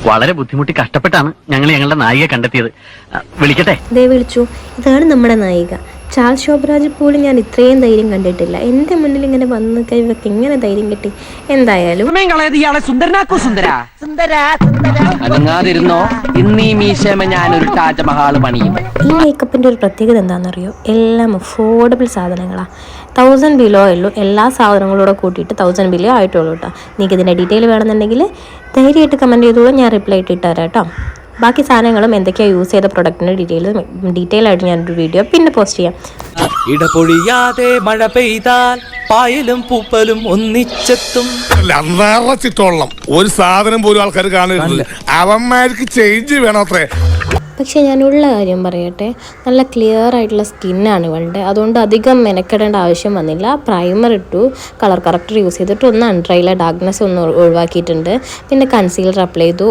വളരെ ബുദ്ധിമുട്ടി കഷ്ടപ്പെട്ടാണ് ഞങ്ങൾ ഞങ്ങളുടെ നായികയെ കണ്ടെത്തിയത്. വിളിക്കട്ടെ? ദേ വിളിച്ചു. ഇതാണ് നമ്മുടെ നായിക. ചാൾസ് ശോഭരാജ് പോലും ഞാൻ ഇത്രയും ധൈര്യം കണ്ടിട്ടില്ല. എൻ്റെ മുന്നിൽ ഇങ്ങനെ വന്ന് ഇവർക്ക് എങ്ങനെ ധൈര്യം കിട്ടി? എന്തായാലും അനങ്ങാതിരുന്നോ, ഇന്നീ മീശമ ഞാനൊരു താജ്മഹാൾ പണിയും. ഈ മേക്കപ്പിൻ്റെ ഒരു പ്രത്യേകത എന്താണെന്നറിയോ? എല്ലാം അഫോർഡബിൾ സാധനങ്ങളാണ്. 1000 ബിലോ ഉള്ളൂ. എല്ലാ സാധനങ്ങളൂടെ കൂട്ടിയിട്ട് 1000 ബിലോ ആയിട്ടുള്ളൂ കേട്ടോ. നിങ്ങൾക്ക് ഇതിൻ്റെ ഡീറ്റെയിൽ വേണമെന്നുണ്ടെങ്കിൽ ധൈര്യമായിട്ട് കമൻറ്റ് ചെയ്തോളൂ, ഞാൻ റിപ്ലൈ ഇട്ടിട്ട് തരാം കേട്ടോ. ബാക്കി സാധനങ്ങളും എന്തൊക്കെയാണ് യൂസ് ചെയ്ത പ്രൊഡക്റ്റിൻ്റെ ഡീറ്റെയിൽ ആയിട്ട് ഞാനൊരു വീഡിയോ പിന്നെ പോസ്റ്റ് ചെയ്യാം. ഇടപൊഴിയാതെ മഴ പെയ്താൽ പായലും പൂപ്പലും ഒന്നിച്ചെത്തും. ചിട്ടോളം ഒരു സാധനം പോലും ആൾക്കാർ കാണുന്നില്ല. അവന്മാർക്ക് ചേഞ്ച് വേണം അത്രേ. പക്ഷേ ഞാനുള്ള കാര്യം പറയട്ടെ, നല്ല ക്ലിയർ ആയിട്ടുള്ള സ്കിന്നാണ് ഇവളുടെ. അതുകൊണ്ട് അധികം മെനക്കെടേണ്ട ആവശ്യം വന്നില്ല. പ്രൈമർ ഇട്ടു, കളർ കറക്റ്റർ യൂസ് ചെയ്തിട്ട് ഒന്ന് അൺഡ്രൈയിലെ ഡാർക്ക്നെസ് ഒന്ന് ഒഴിവാക്കിയിട്ടുണ്ട്. പിന്നെ കൺസീലർ അപ്ലൈ ചെയ്തു.